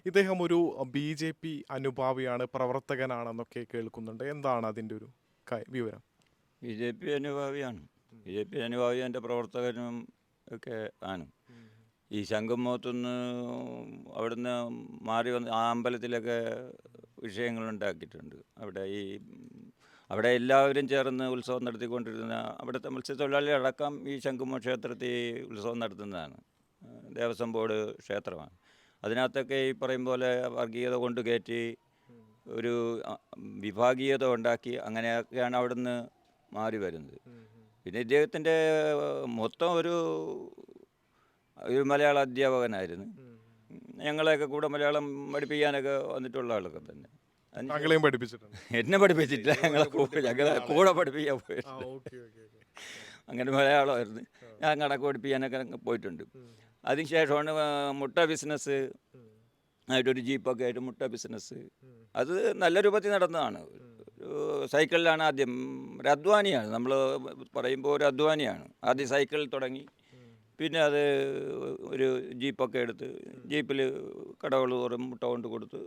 ഇദ്ദേഹം ഒരു ബി.ജെ.പി. അനുഭാവിയാണ്, പ്രവർത്തകനാണെന്നൊക്കെ കേൾക്കുന്നുണ്ട്. എന്താണ് അതിൻ്റെ ഒരു വിവരം? ബി.ജെ.പി. അനുഭാവിയാണ്. ബി.ജെ.പി. അനുഭാവി എൻ്റെ പ്രവർത്തകനും ഒക്കെ ആണ്. ഈ ശംഖുമുഖത്തുനിന്ന് അവിടുന്ന് മാറി വന്ന് ആ അമ്പലത്തിലൊക്കെ വിഷയങ്ങളുണ്ടാക്കിയിട്ടുണ്ട്. അവിടെ എല്ലാവരും ചേർന്ന് ഉത്സവം നടത്തിക്കൊണ്ടിരുന്ന അവിടുത്തെ മത്സ്യത്തൊഴിലാളികളടക്കം ഈ ശംഖുമുഖ ക്ഷേത്രത്തിൽ ഉത്സവം നടത്തുന്നതാണ്. ദേവസ്വം ബോർഡ് ക്ഷേത്രമാണ്. അതിനകത്തൊക്കെ ഈ പറയും പോലെ വർഗീയത കൊണ്ട് കയറ്റി ഒരു വിഭാഗീയത ഉണ്ടാക്കി അങ്ങനെയൊക്കെയാണ് അവിടുന്ന് മാറി വരുന്നത്. പിന്നെ ഇദ്ദേഹത്തിൻ്റെ മൊത്തം ഒരു മലയാള അധ്യാപകനായിരുന്നു. ഞങ്ങളെയൊക്കെ കൂടെ മലയാളം പഠിപ്പിക്കാനൊക്കെ വന്നിട്ടുള്ള ആളൊക്കെ തന്നെ. താങ്കളെയും പഠിപ്പിച്ചിട്ടുണ്ട്? എന്നെ പഠിപ്പിച്ചിട്ടില്ല, ഞങ്ങളെ കൂടെ പഠിപ്പിക്കാൻ പോയിട്ടുണ്ട്. അങ്ങനെ മലയാളമായിരുന്നു. ഞാൻ കണക്ക് പഠിപ്പിക്കാനൊക്കെ പോയിട്ടുണ്ട്. അതിനുശേഷമാണ് മുട്ട ബിസിനസ് ആയിട്ടൊരു ജീപ്പൊക്കെ ആയിട്ട് മുട്ട ബിസിനസ് അത് നല്ല രൂപത്തിൽ നടന്നതാണ്. ഒരു സൈക്കിളിലാണ് ആദ്യം. ഒരു അധ്വാനിയാണ്, നമ്മൾ പറയുമ്പോൾ ഒരു അധ്വാനിയാണ്. ആദ്യം സൈക്കിളിൽ തുടങ്ങി, പിന്നെ അത് ഒരു ജീപ്പൊക്കെ എടുത്ത് ജീപ്പിൽ കടകൾ തോറും മുട്ട കൊണ്ട് കൊടുത്ത്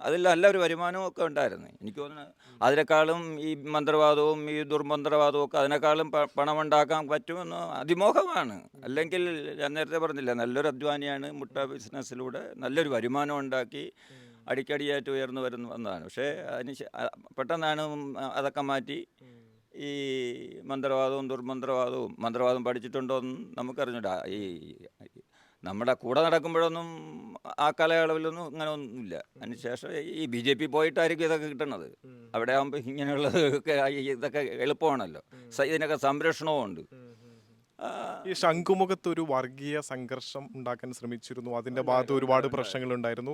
അതിൽ നല്ലൊരു വരുമാനവും ഒക്കെ ഉണ്ടായിരുന്നു. എനിക്ക് തോന്നുന്നു അതിനേക്കാളും ഈ മന്ത്രവാദവും ഈ ദുർമന്ത്രവാദവും ഒക്കെ അതിനേക്കാളും പണമുണ്ടാക്കാൻ പറ്റുമെന്ന് അതിമോഹമാണ്. അല്ലെങ്കിൽ ഞാൻ നേരത്തെ പറഞ്ഞില്ല, നല്ലൊരു അധ്വാനിയാണ്. മുട്ട ബിസിനസ്സിലൂടെ നല്ലൊരു വരുമാനം ഉണ്ടാക്കി അടിക്കടിയായിട്ട് ഉയർന്നു വന്നതാണ്. പക്ഷേ പെട്ടെന്നാണ് അതൊക്കെ മാറ്റി ഈ മന്ത്രവാദവും ദുർമന്ത്രവാദവും. മന്ത്രവാദം പഠിച്ചിട്ടുണ്ടോയെന്നും നമുക്കറിഞ്ഞൂടാ. നമ്മുടെ കൂടെ നടക്കുമ്പോഴൊന്നും ആ കാലയളവിലൊന്നും ഇങ്ങനെ ഒന്നുമില്ല. അതിനുശേഷം ഈ ബി.ജെ.പി. പോയിട്ടായിരിക്കും ഇതൊക്കെ കിട്ടണത്. അവിടെ ആകുമ്പോൾ ഇങ്ങനെയുള്ളത് ഇതൊക്കെ എളുപ്പമാണല്ലോ. ഇതിനൊക്കെ സംരക്ഷണവും ഉണ്ട്. ഈ ശംഖുമുഖത്ത് ഒരു വർഗീയ സംഘർഷം ഉണ്ടാക്കാൻ ശ്രമിച്ചിരുന്നു. അതിൻ്റെ ഭാഗത്ത് ഒരുപാട് പ്രശ്നങ്ങൾ ഉണ്ടായിരുന്നു.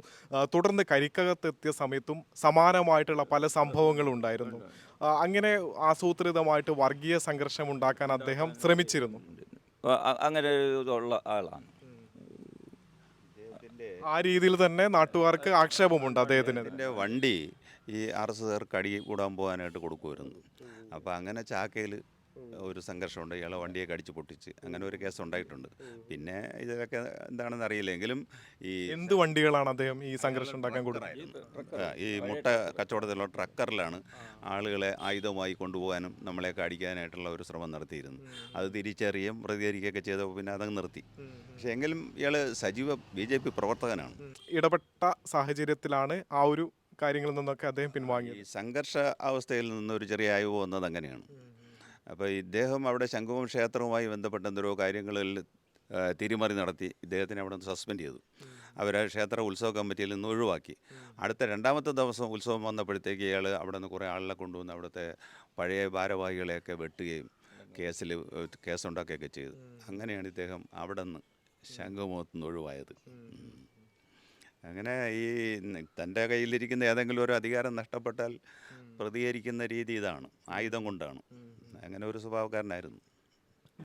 തുടർന്ന് കരിക്കകത്തെത്തിയ സമയത്തും സമാനമായിട്ടുള്ള പല സംഭവങ്ങളും ഉണ്ടായിരുന്നു. അങ്ങനെ ആസൂത്രിതമായിട്ട് വർഗീയ സംഘർഷം ഉണ്ടാക്കാൻ അദ്ദേഹം ശ്രമിച്ചിരുന്നു. അങ്ങനെ ഇതുള്ള ആളാണ്. ആ രീതിയിൽ തന്നെ നാട്ടുകാർക്ക് ആക്ഷേപമുണ്ട് അദ്ദേഹത്തിന്. വണ്ടി ഈ RSSകാർക്ക് അടി കൂടാൻ പോകാനായിട്ട് കൊടുക്കുമായിരുന്നു. അപ്പോൾ അങ്ങനെ ചാക്കയിൽ ഒരു സംഘർഷമുണ്ട്. ഇയാളെ വണ്ടിയൊക്കെ അടിച്ച് പൊട്ടിച്ച് അങ്ങനെ ഒരു കേസ് ഉണ്ടായിട്ടുണ്ട്. പിന്നെ ഇതൊക്കെ എന്താണെന്ന് അറിയില്ലെങ്കിലും ഈ എന്ത് വണ്ടികളാണ് അദ്ദേഹം ഈ സംഘർഷം ഉണ്ടാക്കാൻ കൊടുക്കുന്നത്? ഈ മുട്ട കച്ചവടത്തിലുള്ള ട്രക്കറിലാണ് ആളുകളെ ആയുധമായി കൊണ്ടുപോകാനും നമ്മളെയൊക്കെ അടിക്കാനായിട്ടുള്ള ഒരു ശ്രമം നടത്തിയിരുന്നു. അത് തിരിച്ചറിയും പ്രതികരിക്കുകയൊക്കെ ചെയ്തപ്പോൾ പിന്നെ അതങ്ങ് നിർത്തി. പക്ഷേ എങ്കിലും ഇയാൾ സജീവ BJP പ്രവർത്തകനാണ്. ഇടപെട്ട സാഹചര്യത്തിലാണ് ആ ഒരു കാര്യങ്ങളിൽ നിന്നൊക്കെ അദ്ദേഹം പിൻവാങ്ങി. ഈ സംഘർഷ അവസ്ഥയിൽ നിന്നൊരു ചെറിയ അയവ് വന്നത് അങ്ങനെയാണ്. അപ്പോൾ ഇദ്ദേഹം അവിടെ ശംഖുമുഖം ക്ഷേത്രവുമായി ബന്ധപ്പെട്ട എന്തോ കാര്യങ്ങളിൽ തിരിമറി നടത്തി ഇദ്ദേഹത്തിനെ അവിടെ നിന്ന് സസ്പെൻഡ് ചെയ്തു. അവരെ ക്ഷേത്ര ഉത്സവ കമ്മിറ്റിയിൽ നിന്ന് ഒഴിവാക്കി. അടുത്ത രണ്ടാമത്തെ ദിവസം ഉത്സവം വന്നപ്പോഴത്തേക്ക് ഇയാൾ അവിടെ നിന്ന് കുറേ ആളെ കൊണ്ടുവന്ന് അവിടുത്തെ പഴയ ഭാരവാഹികളെയൊക്കെ വെട്ടുകയും കേസുണ്ടാക്കുകയൊക്കെ ചെയ്തു. അങ്ങനെയാണ് ഇദ്ദേഹം അവിടെ നിന്ന് ശംഖുമുഖത്ത് നിന്ന് ഒഴിവായത്. അങ്ങനെ ഈ തൻ്റെ കയ്യിലിരിക്കുന്ന ഏതെങ്കിലും ഒരു അധികാരം നഷ്ടപ്പെട്ടാൽ പ്രതികരിക്കുന്ന രീതി ഇതാണ്, ആയുധം കൊണ്ടാണ്. അങ്ങനെ ഒരു സ്വഭാവക്കാരനായിരുന്നു.